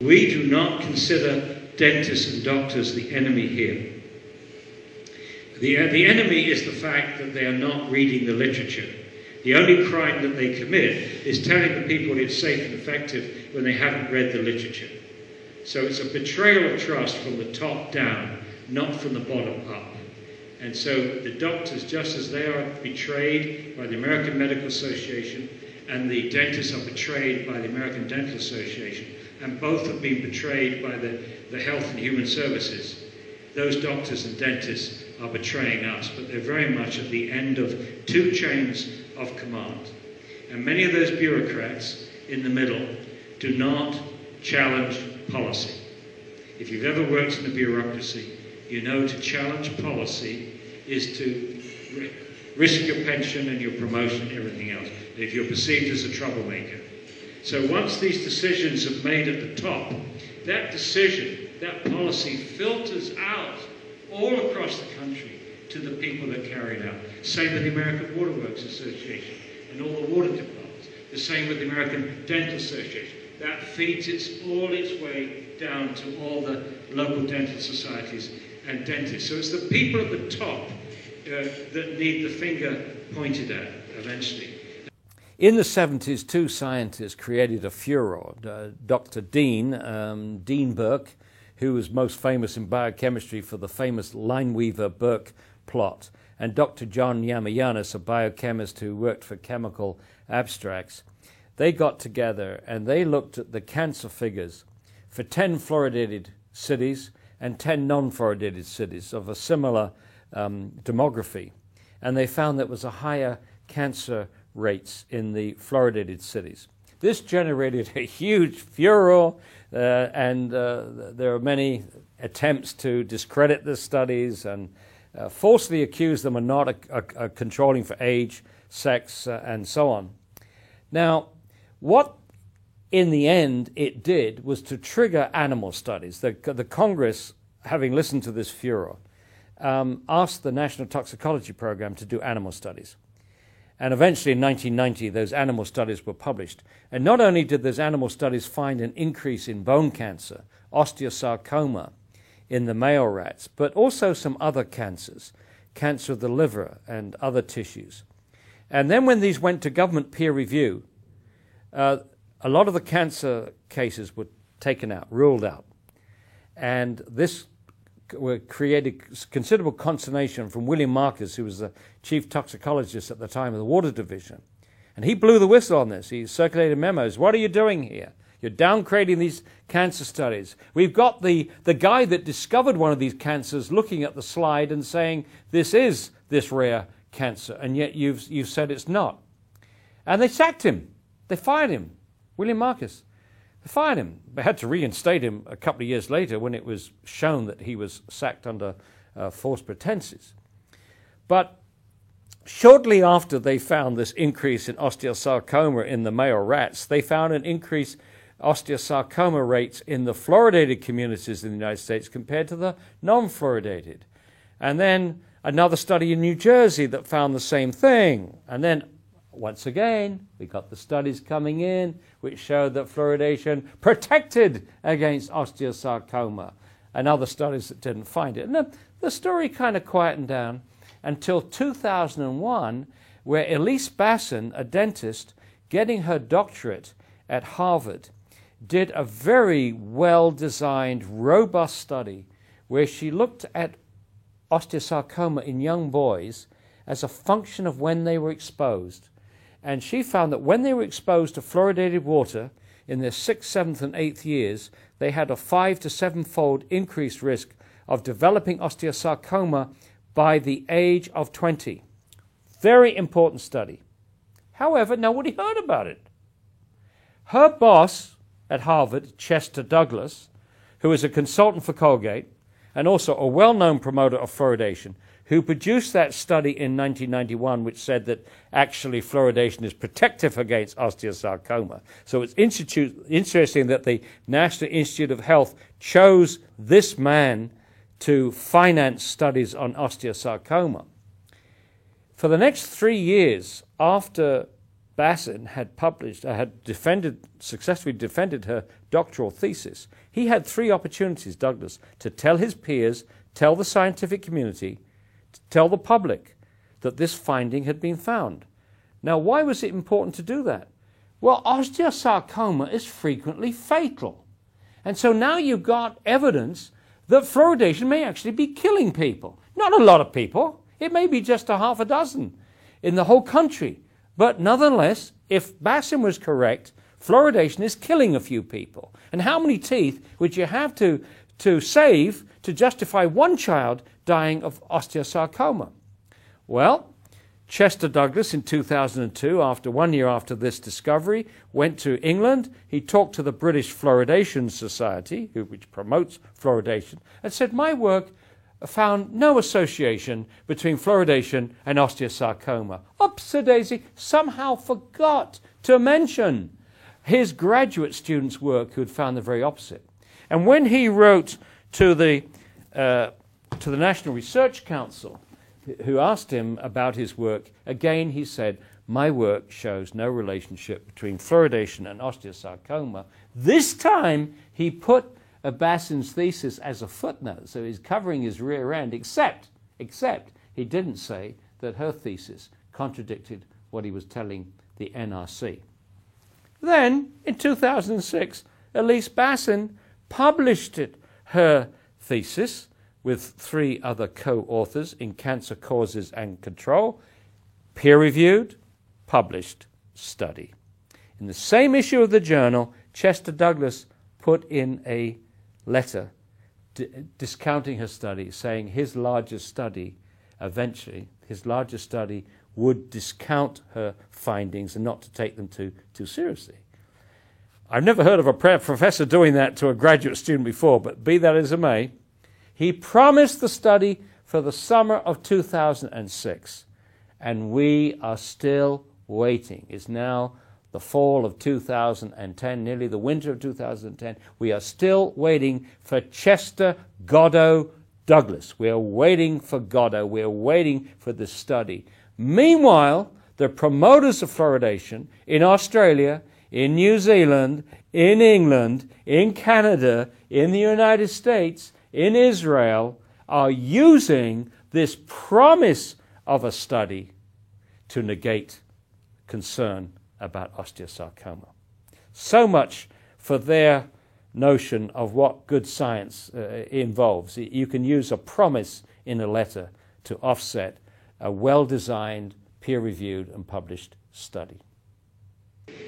We do not consider dentists and doctors the enemy here. The enemy is the fact that they are not reading the literature. The only crime that they commit is telling the people it's safe and effective when they haven't read the literature. So it's a betrayal of trust from the top down, not from the bottom up. And so the doctors, just as they are betrayed by the American Medical Association, and the dentists are betrayed by the American Dental Association, and both have been betrayed by the Health and Human Services, those doctors and dentists are betraying us, but they're very much at the end of two chains of command. And many of those bureaucrats in the middle do not challenge policy. If you've ever worked in the bureaucracy, you know to challenge policy is to risk your pension and your promotion and everything else, if you're perceived as a troublemaker. So once these decisions are made at the top, that decision, that policy filters out all across the country to the people that carry it out. Same with the American Water Works Association and all the water departments. The same with the American Dental Association. That feeds all its way down to all the local dental societies and dentists. So it's the people at the top that need the finger pointed at eventually. In the 70s, two scientists created a furor. Dr. Dean Burke, who was most famous in biochemistry for the famous Lineweaver-Burke plot, and Dr. John Yamayanis, a biochemist who worked for Chemical Abstracts. They got together and they looked at the cancer figures for 10 fluoridated cities and 10 non-fluoridated cities of a similar demography. And they found there was a higher cancer rates in the fluoridated cities. This generated a huge furor, and there are many attempts to discredit the studies and falsely accuse them of not controlling for age, sex, and so on. Now, what in the end it did was to trigger animal studies. The Congress, having listened to this furor, asked the National Toxicology Program to do animal studies. And eventually in 1990, those animal studies were published. And not only did those animal studies find an increase in bone cancer, osteosarcoma, in the male rats, but also some other cancers, cancer of the liver and other tissues. And then when these went to government peer review, a lot of the cancer cases were taken out, ruled out. And this created considerable consternation from William Marcus, who was the chief toxicologist at the time of the Water Division. And he blew the whistle on this. He circulated memos. What are you doing here? You're downgrading these cancer studies. We've got the guy that discovered one of these cancers looking at the slide and saying, this is this rare cancer, and yet you've said it's not. And they sacked him. They fired him. William Marcus. They fired him. They had to reinstate him a couple of years later when it was shown that he was sacked under false pretenses. But shortly after they found this increase in osteosarcoma in the male rats, they found an increase osteosarcoma rates in the fluoridated communities in the United States compared to the non-fluoridated. And then another study in New Jersey that found the same thing. And then once again, we got the studies coming in which showed that fluoridation protected against osteosarcoma, and other studies that didn't find it. And the story kind of quietened down until 2001, where Elise Basson, a dentist, getting her doctorate at Harvard, did a very well-designed, robust study where she looked at osteosarcoma in young boys as a function of when they were exposed. And she found that when they were exposed to fluoridated water in their 6th, 7th, and 8th years, they had a 5 to 7-fold increased risk of developing osteosarcoma by the age of 20. Very important study. However, nobody heard about it. Her boss at Harvard, Chester Douglas, who is a consultant for Colgate and also a well-known promoter of fluoridation, who produced that study in 1991, which said that actually fluoridation is protective against osteosarcoma. So it's interesting that the National Institute of Health chose this man to finance studies on osteosarcoma. For the next 3 years after Bassin had published, successfully defended her doctoral thesis, he had 3 opportunities, Douglas, to tell his peers, tell the scientific community, to tell the public that this finding had been found. Now, why was it important to do that? Well, osteosarcoma is frequently fatal. And so now you've got evidence that fluoridation may actually be killing people. Not a lot of people. It may be just a half a dozen in the whole country. But nonetheless, if Bassin was correct, fluoridation is killing a few people. And how many teeth would you have to save to justify one child dying of osteosarcoma? Well, Chester Douglas in 2002, after 1 year after this discovery, went to England. He talked to the British Fluoridation Society, which promotes fluoridation, and said, my work found no association between fluoridation and osteosarcoma. Oops-a-daisy, somehow forgot to mention his graduate students' work who had found the very opposite. And when he wrote to the National Research Council, who asked him about his work, again he said, my work shows no relationship between fluoridation and osteosarcoma. This time he put Bassin's thesis as a footnote, so he's covering his rear end, except he didn't say that her thesis contradicted what he was telling the NRC. Then, in 2006, Elise Bassin published her thesis with 3 other co-authors in Cancer Causes and Control, peer-reviewed, published study. In the same issue of the journal, Chester Douglas put in a letter discounting her study, saying his largest study would discount her findings and not to take them too seriously. I've never heard of a professor doing that to a graduate student before, but be that as it may, he promised the study for the summer of 2006, and we are still waiting. It's now the fall of 2010, nearly the winter of 2010. We are still waiting for Chester Goddo Douglas. We are waiting for Goddo. We are waiting for the study. Meanwhile, the promoters of fluoridation in Australia, in New Zealand, in England, in Canada, in the United States, in Israel, are using this promise of a study to negate concern about osteosarcoma. So much for their notion of what good science involves. You can use a promise in a letter to offset a well-designed, peer-reviewed and published study.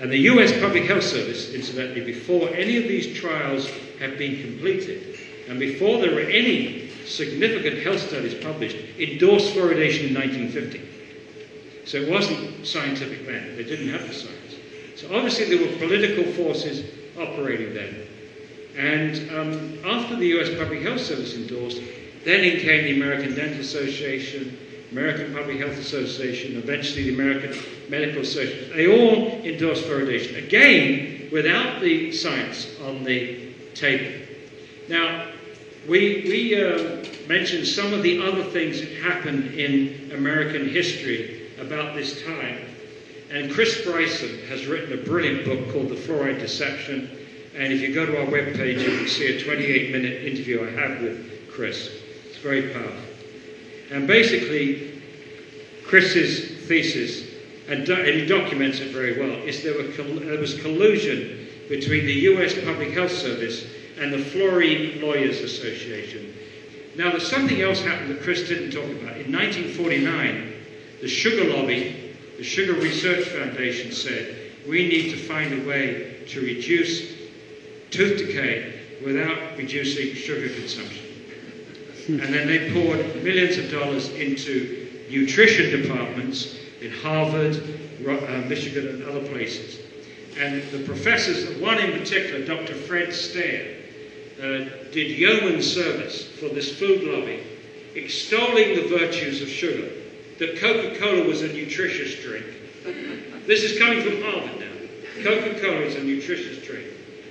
And the US Public Health Service, incidentally, before any of these trials have been completed, and before there were any significant health studies published, endorsed fluoridation in 1950. So it wasn't scientific then. They didn't have the science. So obviously there were political forces operating then. And after the US Public Health Service endorsed, then in came the American Dental Association, American Public Health Association, eventually the American Medical Association. They all endorsed fluoridation, again, without the science on the table. Now, we mentioned some of the other things that happened in American history about this time. And Chris Bryson has written a brilliant book called The Fluoride Deception. And if you go to our webpage, you can see a 28-minute interview I have with Chris. It's very powerful. And basically, Chris's thesis, and he documents it very well, is there was collusion between the US Public Health Service and the Fluorine Lawyers Association. Now, there's something else happened that Chris didn't talk about. In 1949, the sugar lobby, the Sugar Research Foundation, said, we need to find a way to reduce tooth decay without reducing sugar consumption. And then they poured millions of dollars into nutrition departments in Harvard, Michigan, and other places. And the professors, one in particular, Dr. Fred Stair, did yeoman service for this food lobby, extolling the virtues of sugar, that Coca-Cola was a nutritious drink. This is coming from Harvard now. Coca-Cola is a nutritious drink.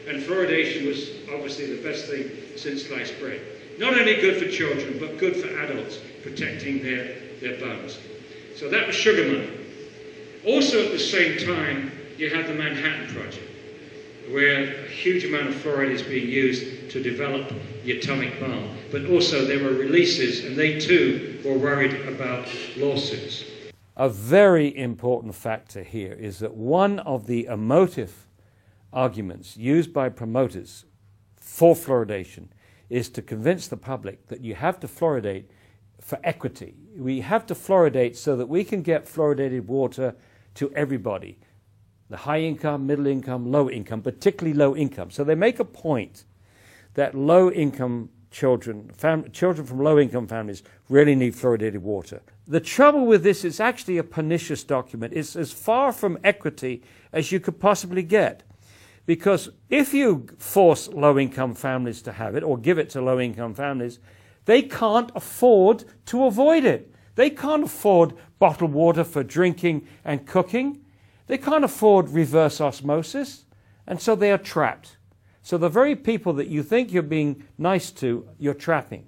And fluoridation was obviously the best thing since sliced bread. Not only good for children, but good for adults, protecting their bones. So that was sugar money. Also at the same time, you have the Manhattan Project, where a huge amount of fluoride is being used to develop the atomic bomb. But also there were releases, and they too were worried about lawsuits. A very important factor here is that one of the emotive arguments used by promoters for fluoridation is to convince the public that you have to fluoridate for equity. We have to fluoridate so that we can get fluoridated water to everybody. The high income, middle income, low income, particularly low income. So they make a point that low income children, children from low income families really need fluoridated water. The trouble with this is actually a pernicious document. It's as far from equity as you could possibly get. Because if you force low income families to have it or give it to low income families, they can't afford to avoid it. They can't afford bottled water for drinking and cooking. They can't afford reverse osmosis, and so they are trapped. So the very people that you think you're being nice to, you're trapping.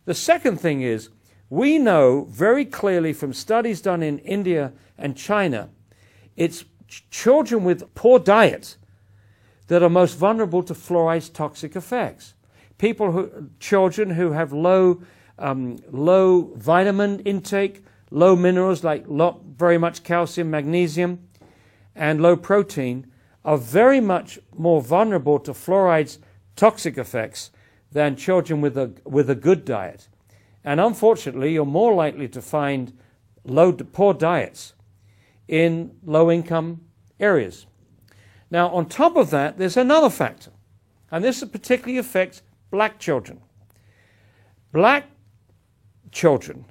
The second thing is, we know very clearly from studies done in India and China, it's children with poor diet that are most vulnerable to fluoride's toxic effects. Children who have low vitamin intake, low minerals like very much calcium, magnesium, and low protein are very much more vulnerable to fluoride's toxic effects than children with a good diet. And unfortunately, you're more likely to find poor diets in low-income areas. Now, on top of that, there's another factor, and this particularly affects black children. Black children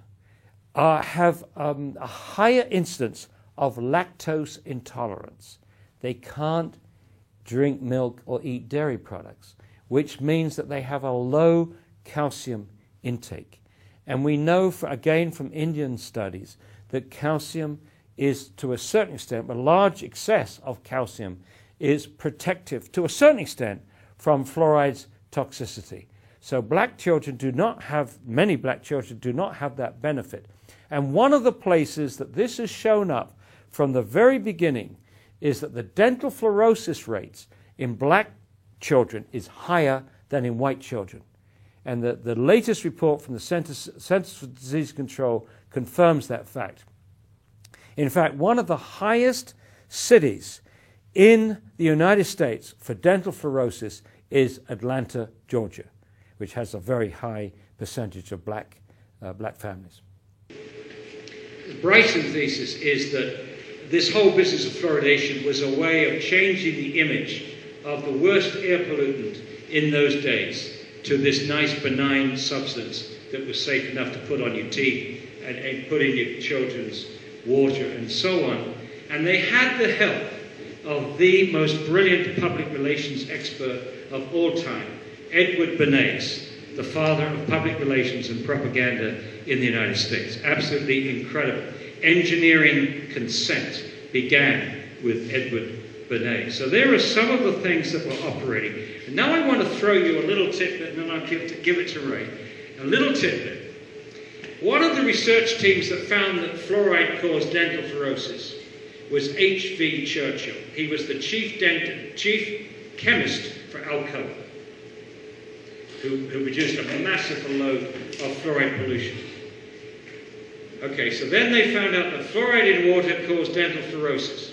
have a higher incidence of lactose intolerance. They can't drink milk or eat dairy products, which means that they have a low calcium intake. And we know, again from Indian studies, that calcium is, to a certain extent, a large excess of calcium is protective, to a certain extent, from fluoride's toxicity. So many black children do not have that benefit. And one of the places that this has shown up from the very beginning is that the dental fluorosis rates in black children is higher than in white children. And the latest report from the Centers for Disease Control confirms that fact. In fact, one of the highest cities in the United States for dental fluorosis is Atlanta, Georgia, which has a very high percentage of black families. The Brighton thesis is that this whole business of fluoridation was a way of changing the image of the worst air pollutant in those days to this nice benign substance that was safe enough to put on your teeth and put in your children's water and so on. And they had the help of the most brilliant public relations expert of all time, Edward Bernays, the father of public relations and propaganda in the United States. Absolutely incredible. Engineering consent began with Edward Bernays. So there are some of the things that were operating. And now I want to throw you a little tidbit, and then I'll give it to Ray. A little tidbit. One of the research teams that found that fluoride caused dental fluorosis was H.V. Churchill. He was the chief chemist for Alcoa, who produced a massive load of fluoride pollution. Okay, so then they found out that fluoride in water caused dental fluorosis.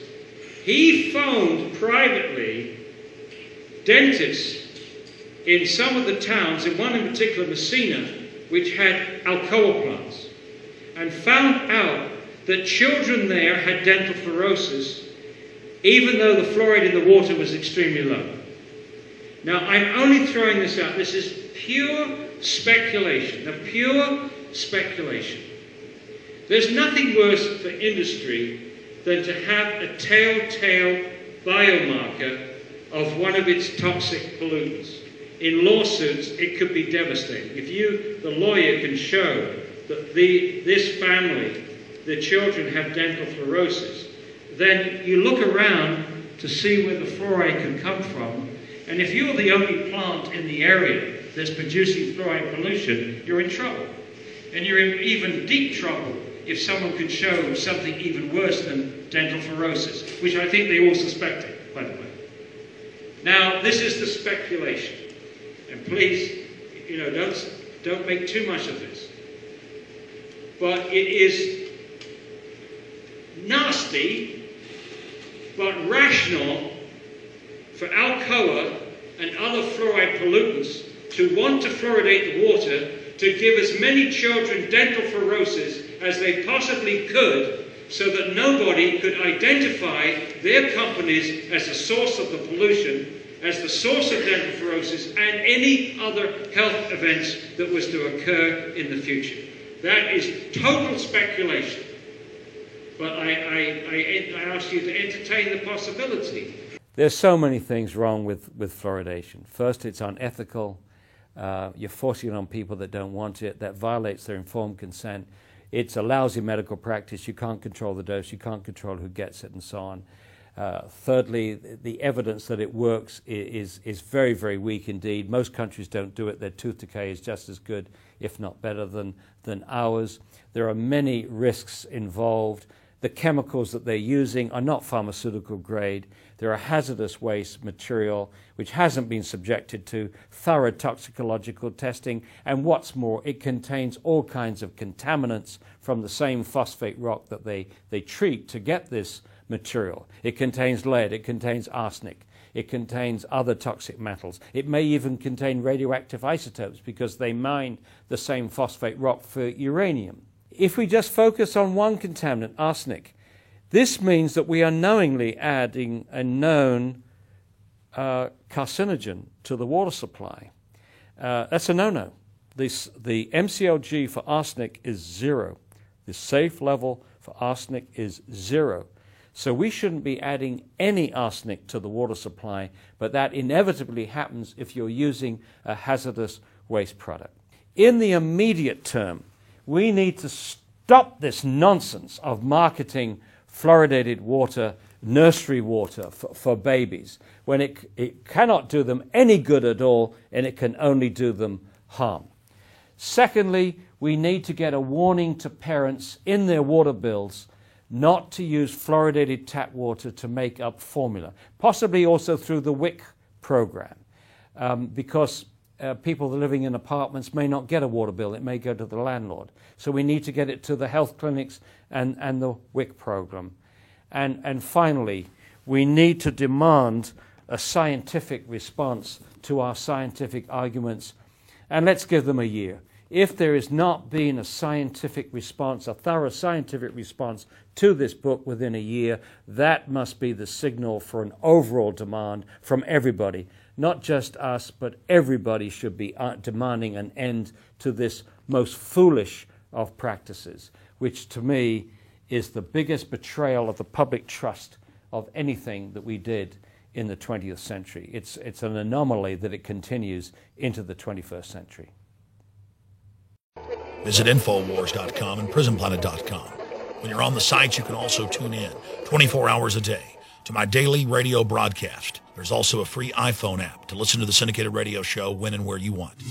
He phoned privately dentists in some of the towns, in one in particular, Messina, which had Alcoa plants, and found out that children there had dental fluorosis, even though the fluoride in the water was extremely low. Now, I'm only throwing this out. This is pure speculation, pure speculation. There's nothing worse for industry than to have a telltale biomarker of one of its toxic pollutants. In lawsuits, it could be devastating. If the lawyer, can show that this family, the children have dental fluorosis, then you look around to see where the fluoride could come from, and if you're the only plant in the area that's producing fluoride pollution, you're in trouble. And you're in even deep trouble if someone could show something even worse than dental fluorosis, which I think they all suspected, by the way. Now, this is the speculation. And please, don't make too much of this. But it is nasty, but rational for Alcoa and other fluoride pollutants to want to fluoridate the water to give as many children dental fluorosis as they possibly could, so that nobody could identify their companies as the source of the pollution, as the source of dental fluorosis, and any other health events that was to occur in the future. That is total speculation. But I ask you to entertain the possibility. There's so many things wrong with fluoridation. First, it's unethical. You're forcing it on people that don't want it. That violates their informed consent. It's a lousy medical practice. You can't control the dose. You can't control who gets it and so on. Thirdly, the evidence that it works is very, very weak indeed. Most countries don't do it. Their tooth decay is just as good, if not better, than ours. There are many risks involved. The chemicals that they're using are not pharmaceutical grade. They're a hazardous waste material which hasn't been subjected to thorough toxicological testing. And what's more, it contains all kinds of contaminants from the same phosphate rock that they treat to get this material. It contains lead, it contains arsenic, it contains other toxic metals. It may even contain radioactive isotopes because they mine the same phosphate rock for uranium. If we just focus on one contaminant, arsenic, this means that we are knowingly adding a known carcinogen to the water supply. That's a no-no. The MCLG for arsenic is 0. The safe level for arsenic is 0. So we shouldn't be adding any arsenic to the water supply, but that inevitably happens if you're using a hazardous waste product. In the immediate term, we need to stop this nonsense of marketing fluoridated water, nursery water for babies, when it cannot do them any good at all, and it can only do them harm. Secondly, we need to get a warning to parents in their water bills not to use fluoridated tap water to make up formula, possibly also through the WIC program, because people living in apartments may not get a water bill. It may go to the landlord. So we need to get it to the health clinics and the WIC program. And finally, we need to demand a scientific response to our scientific arguments, and let's give them a year. If there is not been a scientific response, a thorough scientific response to this book within a year, that must be the signal for an overall demand from everybody. Not just us, but everybody should be demanding an end to this most foolish of practices, which to me is the biggest betrayal of the public trust of anything that we did in the 20th century. It's an anomaly that it continues into the 21st century. Visit Infowars.com and PrisonPlanet.com. When you're on the site, you can also tune in 24 hours a day to my daily radio broadcast. There's also a free iPhone app to listen to the syndicated radio show when and where you want.